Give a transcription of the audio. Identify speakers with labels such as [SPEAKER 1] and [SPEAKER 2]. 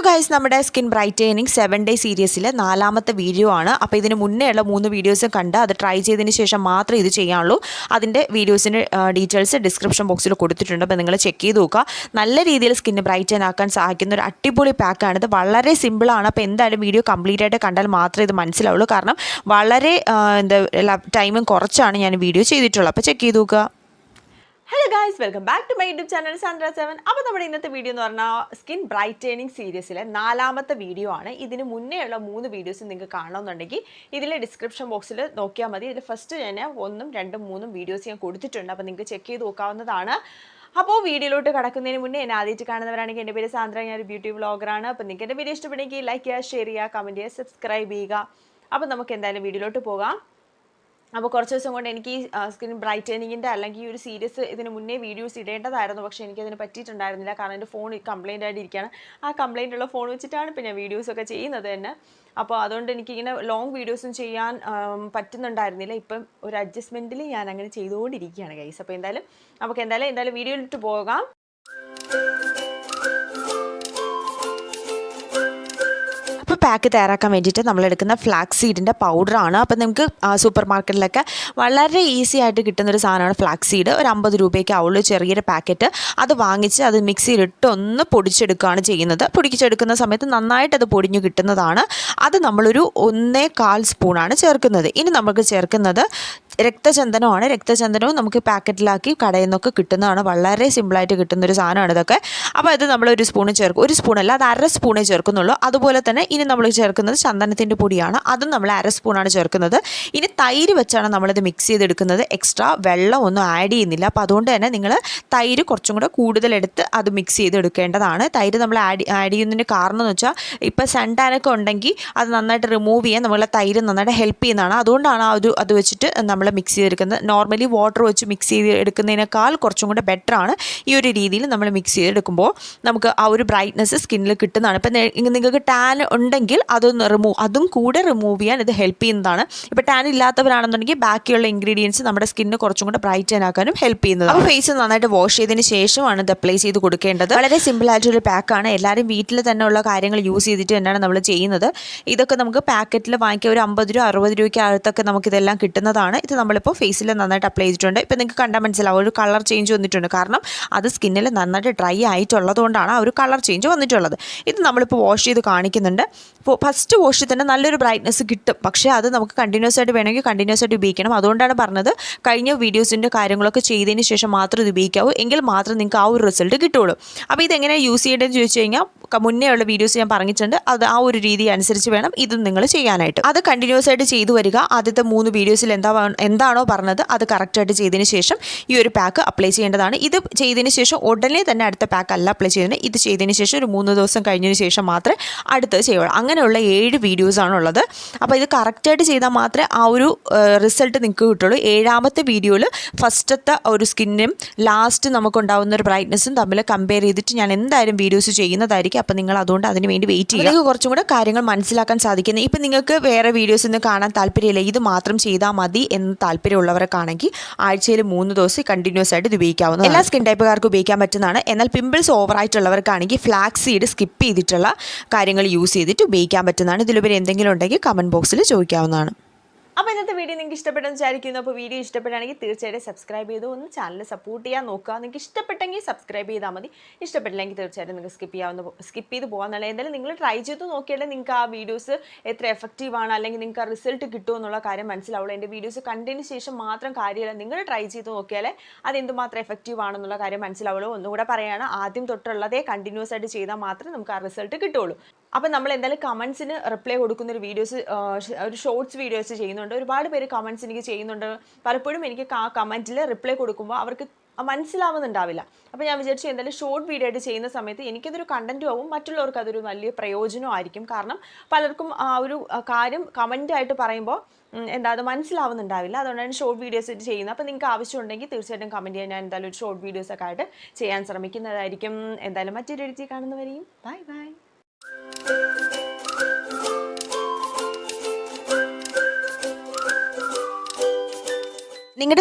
[SPEAKER 1] Guys, നമ്മുടെ skin brightening 7 day സീരീസിലെ 4ാമത്തെ video ആണ്. അപ്പോൾ ഇതിന് മുന്നേ ഉള്ള 3 വീഡിയോസും കണ്ട് അത് ട്രൈ ചെയ്തതിന് ശേഷം മാത്രമേ ഇത് ചെയ്യാനുള്ളൂ. അതിൻ്റെ വീഡിയോസിൻ്റെ ഡീറ്റെയിൽസ് ഡിസ്ക്രിപ്ഷൻ ബോക്സിൽ കൊടുത്തിട്ടുണ്ട്. അപ്പോൾ നിങ്ങൾ ചെക്ക് ചെയ്ത് നോക്കുക. നല്ല രീതിയിൽ സ്കിന്ന് ബ്രൈറ്റൻ ആക്കാൻ സഹായിക്കുന്ന ഒരു അടിപൊളി പാക്കാണ്. ഇത് വളരെ സിമ്പിളാണ്. അപ്പോൾ എന്തായാലും വീഡിയോ കംപ്ലീറ്റ് ആയിട്ട് കണ്ടാൽ മാത്രമേ ഇത് മനസ്സിലാവുള്ളൂ. കാരണം വളരെ ടൈമും കുറച്ചാണ് ഞാൻ വീഡിയോ ചെയ്തിട്ടുള്ളത്. അപ്പോൾ ചെക്ക് ചെയ്ത് നോക്കുക.
[SPEAKER 2] Hello guys, welcome back to my YouTube channel Sandra 7. അപ്പോൾ നമ്മുടെ ഇന്നത്തെ വീഡിയോ എന്ന് പറഞ്ഞാൽ സ്കിൻ ബ്രൈറ്റനിങ് സീരീസിലെ 4ാമത്തെ വീഡിയോ ആണ്. ഇതിന് മുന്നേ ഉള്ള 3 വീഡിയോസ് നിങ്ങൾക്ക് കാണണമെന്നുണ്ടെങ്കിൽ ഇതിലെ ഡിസ്ക്രിപ്ഷൻ ബോക്സിൽ നോക്കിയാൽ മതി. ഇതിൽ ഫസ്റ്റ് ഞാൻ 1, 2, 3 വീഡിയോസ് ഞാൻ കൊടുത്തിട്ടുണ്ട്. അപ്പോൾ നിങ്ങൾക്ക് ചെക്ക് ചെയ്ത് നോക്കാവുന്നതാണ്. അപ്പോൾ വീഡിയോയിലോട്ട് കടക്കുന്നതിന് മുന്നേ എന്നെ ആദ്യമായിട്ട് കാണുന്നവരാണെങ്കിൽ എൻ്റെ പേര് സാന്ദ്ര, ഞാനൊരു ബ്യൂട്ടി വ്ളോഗറാണ്. അപ്പോൾ നിങ്ങൾക്ക് എൻ്റെ വീഡിയോ ഇഷ്ടപ്പെടുമെങ്കിൽ ലൈക്ക് ചെയ്യുക, ഷെയർ ചെയ്യുക, കമൻറ്റ് ചെയ്യുക, സബ്സ്ക്രൈബ് ചെയ്യുക. അപ്പോൾ നമുക്ക് എന്തായാലും വീഡിയോയിലോട്ട് പോകാം. അപ്പോൾ കുറച്ച് ദിവസം കൊണ്ട് എനിക്ക് ഈ സ്കിൻ ബ്രൈറ്റനിങ്ങിൻ്റെ അല്ലെങ്കിൽ ഈ ഒരു സീരീസ് ഇതിന് മുന്നേ വീഡിയോസ് ഇടേണ്ടതായിരുന്നു. പക്ഷേ എനിക്കതിന് പറ്റിയിട്ടുണ്ടായിരുന്നില്ല. കാരണം എൻ്റെ ഫോൺ കംപ്ലയിൻ്റ് ആയിട്ട് ഇരിക്കുകയാണ്. ആ കംപ്ലയിൻ്റ് ഉള്ള ഫോൺ വെച്ചിട്ടാണ് ഇപ്പോൾ ഞാൻ വീഡിയോസൊക്കെ ചെയ്യുന്നത് തന്നെ. അപ്പോൾ അതുകൊണ്ട് എനിക്കിങ്ങനെ ലോങ് വീഡിയോസും ചെയ്യാൻ പറ്റുന്നുണ്ടായിരുന്നില്ല. ഇപ്പം ഒരു അഡ്ജസ്റ്റ്മെൻറ്റിൽ ഞാൻ അങ്ങനെ ചെയ്തുകൊണ്ടിരിക്കുകയാണ് ഗൈസ്. അപ്പോൾ നമുക്ക് എന്തായാലും വീഡിയോയിലിട്ട് പോകാം.
[SPEAKER 1] അപ്പോൾ പാക്ക് തയ്യാറാക്കാൻ വേണ്ടിയിട്ട് നമ്മളെടുക്കുന്ന ഫ്ലാക്സ് സീഡിൻ്റെ പൗഡറാണ്. അപ്പോൾ നമുക്ക് സൂപ്പർ മാർക്കറ്റിലൊക്കെ വളരെ ഈസി ആയിട്ട് കിട്ടുന്നൊരു സാധനമാണ് ഫ്ലാക്സ് സീഡ്. ഒരു 50 രൂപയ്ക്ക് ആവുള്ളൂ ചെറിയൊരു പാക്കറ്റ്. അത് വാങ്ങിച്ച് അത് മിക്സിയിലിട്ട് ഒന്ന് പൊടിച്ചെടുക്കുകയാണ് ചെയ്യുന്നത്. പൊടിച്ചെടുക്കുന്ന സമയത്ത് നന്നായിട്ട് അത് പൊടിഞ്ഞു കിട്ടുന്നതാണ്. അത് നമ്മളൊരു 1.25 സ്പൂണാണ് ചേർക്കുന്നത്. ഇനി നമുക്ക് ചേർക്കുന്നത് രക്തചന്ദനമാണ്. രക്തചന്ദനവും നമുക്ക് പാക്കറ്റിലാക്കി കടയിൽ നിന്നൊക്കെ കിട്ടുന്നതാണ്. വളരെ സിമ്പിളായിട്ട് കിട്ടുന്നൊരു സാധനമാണ് ഇതൊക്കെ. അപ്പോൾ ഇത് നമ്മൾ 1 സ്പൂണ് ചേർക്കും. 1 സ്പൂണല്ല, അത് 1/2 സ്പൂണേ ചേർക്കുന്നുള്ളൂ. അതുപോലെ തന്നെ ഇനി നമ്മൾ ചേർക്കുന്നത് ചന്ദനത്തിൻ്റെ പൊടിയാണ്. അതും നമ്മൾ 1/2 സ്പൂണാണ് ചേർക്കുന്നത്. ഇനി തൈര് വെച്ചാണ് നമ്മളിത് മിക്സ് ചെയ്തെടുക്കുന്നത്. എക്സ്ട്രാ വെള്ളം ഒന്നും ആഡ് ചെയ്യുന്നില്ല. അപ്പോൾ അതുകൊണ്ട് തന്നെ നിങ്ങൾ തൈര് കുറച്ചും കൂടെ കൂടുതലെടുത്ത് അത് മിക്സ് ചെയ്തെടുക്കേണ്ടതാണ്. തൈര് നമ്മൾ ആഡ് ചെയ്യുന്നതിന് കാരണം എന്ന് വെച്ചാൽ ഇപ്പോൾ സൺടാനൊക്കെ ഉണ്ടെങ്കിൽ അത് നന്നായിട്ട് റിമൂവ് ചെയ്യാൻ നമ്മളെ തൈര് നന്നായിട്ട് ഹെൽപ്പ് ചെയ്യുന്നതാണ്. അതുകൊണ്ടാണ് അത് വെച്ചിട്ട് നമ്മൾ മിക്സ് ചെയ്തെടുക്കുന്നത്. നോർമലി വാട്ടർ വെച്ച് മിക്സ് ചെയ്ത് എടുക്കുന്നതിനേക്കാൾ കുറച്ചും കൂടെ ബെറ്ററാണ് ഈ ഒരു രീതിയിൽ നമ്മൾ മിക്സ് ചെയ്തെടുക്കുമ്പോൾ. നമുക്ക് ആ ഒരു ബ്രൈറ്റ്നസ് സ്കിന്നിൽ കിട്ടുന്നതാണ്. ഇപ്പം നിങ്ങൾക്ക് ടാൻ ഉണ്ടെങ്കിൽ അതും കൂടെ റിമൂവ് ചെയ്യാൻ ഇത് ഹെൽപ്പ് ചെയ്യുന്നതാണ്. ഇപ്പോൾ ടാൻ ഇല്ലാത്തവരാണെന്നുണ്ടെങ്കിൽ ബാക്കിയുള്ള ഇൻഗ്രീഡിയൻസ് നമ്മുടെ സ്കിന്നിന് കുറച്ചും കൂടെ ബ്രൈറ്റൻ ആക്കാനും ഹെൽപ്പ് ചെയ്യുന്നത്. അപ്പോൾ ഫേസ് നന്നായിട്ട് വാഷ് ചെയ്തതിന് ശേഷമാണ് ഇത് അപ്ലൈ ചെയ്ത് കൊടുക്കേണ്ടത്. വളരെ സിമ്പിളായിട്ടൊരു പാക്കാണ്. എല്ലാവരും വീട്ടിൽ തന്നെ ഉള്ള കാര്യങ്ങൾ യൂസ് ചെയ്തിട്ട് തന്നെയാണ് നമ്മൾ ചെയ്യുന്നത്. ഇതൊക്കെ നമുക്ക് പാക്കറ്റിൽ വാങ്ങിക്കുക ഒരു 50 രൂപ 60 രൂപയ്ക്ക് അകത്തൊക്കെ നമുക്കിതെല്ലാം കിട്ടുന്നതാണ്. ഇത് നമ്മളിപ്പോൾ ഫേസിൽ നന്നായിട്ട് അപ്ലൈ ചെയ്തിട്ടുണ്ട്. ഇപ്പോൾ നിങ്ങൾക്ക് കണ്ടാൽ മനസ്സിലാവും ഒരു കളർ ചേഞ്ച് വന്നിട്ടുണ്ട്. കാരണം അത് സ്കിന്നിൽ നന്നായിട്ട് ഡ്രൈ ആയിട്ടുള്ളതുകൊണ്ടാണ് ആ ഒരു കളർ ചേഞ്ച് വന്നിട്ടുള്ളത്. ഇത് നമ്മളിപ്പോൾ വാഷ് ചെയ്ത് കാണിക്കുന്നുണ്ട്. ഇപ്പോൾ ഫസ്റ്റ് വാഷിൽ തന്നെ നല്ലൊരു ബ്രൈറ്റ്നസ് കിട്ടും. പക്ഷേ അത് നമുക്ക് കണ്ടിന്യൂസ് ആയിട്ട് വേണമെങ്കിൽ കണ്ടിന്യൂസ് ആയിട്ട് ഉപയോഗിക്കണം. അതുകൊണ്ടാണ് പറഞ്ഞത് കഴിഞ്ഞ വീഡിയോസിൻ്റെ കാര്യങ്ങളൊക്കെ ചെയ്തതിന് ശേഷം മാത്രം ഇത് ഉപയോഗിക്കാവൂ. എങ്കിൽ മാത്രം നിങ്ങൾക്ക് ആ ഒരു റിസൾട്ട് കിട്ടുള്ളൂ. അപ്പോൾ ഇതെങ്ങനെ യൂസ് ചെയ്യേണ്ടതെന്ന് ചോദിച്ചു കഴിഞ്ഞാൽ മുന്നേ ഉള്ള വീഡിയോസ് ഞാൻ പറഞ്ഞിട്ടുണ്ട്. അത് ആ ഒരു രീതി അനുസരിച്ച് വേണം ഇതും നിങ്ങൾ ചെയ്യാനായിട്ട്. അത് കണ്ടിന്യൂസ് ആയിട്ട് ചെയ്തു വരിക. ആദ്യത്തെ 3 വീഡിയോസിൽ എന്താണോ പറഞ്ഞത് അത് കറക്റ്റായിട്ട് ചെയ്തതിന് ശേഷം ഈ ഒരു പാക്ക് അപ്ലൈ ചെയ്യേണ്ടതാണ്. ഇത് ചെയ്തതിന് ശേഷം ഉടനെ തന്നെ അടുത്ത പാക്ക് അല്ല അപ്ലൈ ചെയ്യുന്നത്. ഇത് ചെയ്തതിന് ശേഷം ഒരു 3 ദിവസം കഴിഞ്ഞതിന് ശേഷം മാത്രമേ അടുത്തത് ചെയ്യുള്ളൂ. അങ്ങനെയുള്ള 7 വീഡിയോസാണുള്ളത്. അപ്പോൾ ഇത് കറക്റ്റായിട്ട് ചെയ്താൽ മാത്രമേ ആ ഒരു റിസൾട്ട് നിങ്ങൾക്ക് കിട്ടുള്ളൂ. 7ാമത്തെ വീഡിയോയിൽ ഫസ്റ്റത്തെ ഒരു സ്കിന്നും ലാസ്റ്റ് നമുക്കുണ്ടാകുന്ന ഒരു ബ്രൈറ്റ്നസ്സും തമ്മിൽ കമ്പയർ ചെയ്തിട്ട് ഞാൻ എന്തായാലും വീഡിയോസ് ചെയ്യുന്നതായിരിക്കും. അപ്പോൾ നിങ്ങൾ അതുകൊണ്ട് അതിന് വേണ്ടി വെയിറ്റ് ചെയ്യുക. നിങ്ങൾക്ക് കുറച്ചും കൂടെ കാര്യങ്ങൾ മനസ്സിലാക്കാൻ സാധിക്കുന്നത്. ഇപ്പം നിങ്ങൾക്ക് വേറെ വീഡിയോസ് ഒന്നും കാണാൻ താല്പര്യമില്ല, ഇത് മാത്രം ചെയ്താൽ മതി എന്ന് താല്പര്യമുള്ളവർക്കാണെങ്കിൽ ആഴ്ചയിൽ 3 ദിവസം കണ്ടിന്യൂസ് ആയിട്ട് ഇത് ഉപയോഗിക്കാവുന്നതാണ്. എല്ലാ സ്കിൻ ടൈപ്പുകാർക്കും ഉപയോഗിക്കാൻ പറ്റുന്നതാണ്. എന്നാൽ പിമ്പിൾസ് ഓവറായിട്ടുള്ളവർക്കാണെങ്കിൽ ഫ്ലാക്സ് സീഡ് സ്കിപ്പ് ചെയ്തിട്ടുള്ള കാര്യങ്ങൾ യൂസ് ചെയ്തിട്ട് ഉപയോഗിക്കാൻ പറ്റുന്നതാണ്. ഇതിലുപരി എന്തെങ്കിലും ഉണ്ടെങ്കിൽ കമൻറ്റ് ബോക്സിൽ ചോദിക്കാവുന്നതാണ്.
[SPEAKER 2] അപ്പോൾ ഇന്നത്തെ വീഡിയോ നിങ്ങൾക്ക് ഇഷ്ടപ്പെട്ടെന്ന് വിചാരിക്കുന്നു. അപ്പോൾ വീഡിയോ ഇഷ്ടപ്പെടുകയാണെങ്കിൽ തീർച്ചയായിട്ടും സബ്സ്ക്രൈബ് ചെയ്ത് ഒന്ന് ചാനൽ സപ്പോർട്ട് ചെയ്യാൻ നോക്കുക. നിങ്ങൾക്ക് ഇഷ്ടപ്പെട്ടെങ്കിൽ സബ്സ്ക്രൈബ് ചെയ്താൽ മതി. ഇഷ്ടപ്പെട്ടില്ലെങ്കിൽ തീർച്ചയായിട്ടും നിങ്ങൾക്ക് സ്കിപ്പ് ചെയ്ത് പോകാമെന്നുള്ള. എന്തായാലും നിങ്ങൾ ട്രൈ ചെയ്ത് നോക്കിയാലേ നിങ്ങൾക്ക് ആ വീഡിയോസ് എത്ര എഫക്റ്റീവാണ് അല്ലെങ്കിൽ നിങ്ങൾക്ക് ആ റിസൾട്ട് കിട്ടുമോ എന്നുള്ള കാര്യം മനസ്സിലാവുള്ളൂ. എൻ്റെ വീഡിയോസ് കണ്ടതിന് ശേഷം മാത്രം കാര്യമില്ല, നിങ്ങൾ ട്രൈ ചെയ്ത് നോക്കിയാലേ അത് എന്തുമാത്രം എഫക്റ്റീവ് ആണെന്നുള്ള കാര്യം മനസ്സിലാവുള്ളൂ. ഒന്നുകൂടെ പറയുകയാണ്, ആദ്യം തൊട്ടുള്ളതേ കണ്ടിന്യൂസ് ആയിട്ട് ചെയ്താൽ മാത്രമേ നമുക്ക് ആ റിസൾട്ട് കിട്ടുള്ളൂ. അപ്പോൾ നമ്മൾ എന്തായാലും കമൻസിന് റിപ്ലൈ കൊടുക്കുന്നൊരു വീഡിയോസ്, ഒരു ഷോർട്സ് വീഡിയോസ് ചെയ്യുന്നുണ്ട്. ഒരുപാട് പേര് കമൻസ് എനിക്ക് ചെയ്യുന്നുണ്ട്. പലപ്പോഴും എനിക്ക് ആ കമൻറ്റിൽ റിപ്ലൈ കൊടുക്കുമ്പോൾ അവർക്ക് മനസ്സിലാവുന്നുണ്ടാവില്ല. അപ്പോൾ ഞാൻ വിചാരിച്ചു എന്തായാലും ഷോർട്ട് വീഡിയോ ആയിട്ട് ചെയ്യുന്ന സമയത്ത് എനിക്കതൊരു കണ്ടൻറ്റും ആവും, മറ്റുള്ളവർക്ക് അതൊരു വലിയ പ്രയോജനമായിരിക്കും. കാരണം പലർക്കും ആ ഒരു കാര്യം കമൻറ്റായിട്ട് പറയുമ്പോൾ അത് മനസ്സിലാവുന്നുണ്ടാവില്ല. അതുകൊണ്ടാണ് ഷോർട്ട് വീഡിയോസ് ചെയ്യുന്നത്. അപ്പോൾ നിങ്ങൾക്ക് ആവശ്യമുണ്ടെങ്കിൽ തീർച്ചയായിട്ടും കമൻറ്റ് ചെയ്യാൻ. ഞാൻ എന്തായാലും ഒരു ഷോർട്ട് വീഡിയോസൊക്കെ ആയിട്ട് ചെയ്യാൻ ശ്രമിക്കുന്നതായിരിക്കും. എന്തായാലും മറ്റൊരു എഡിറ്റ് കാണുന്നവരെയും ബൈ ബൈ.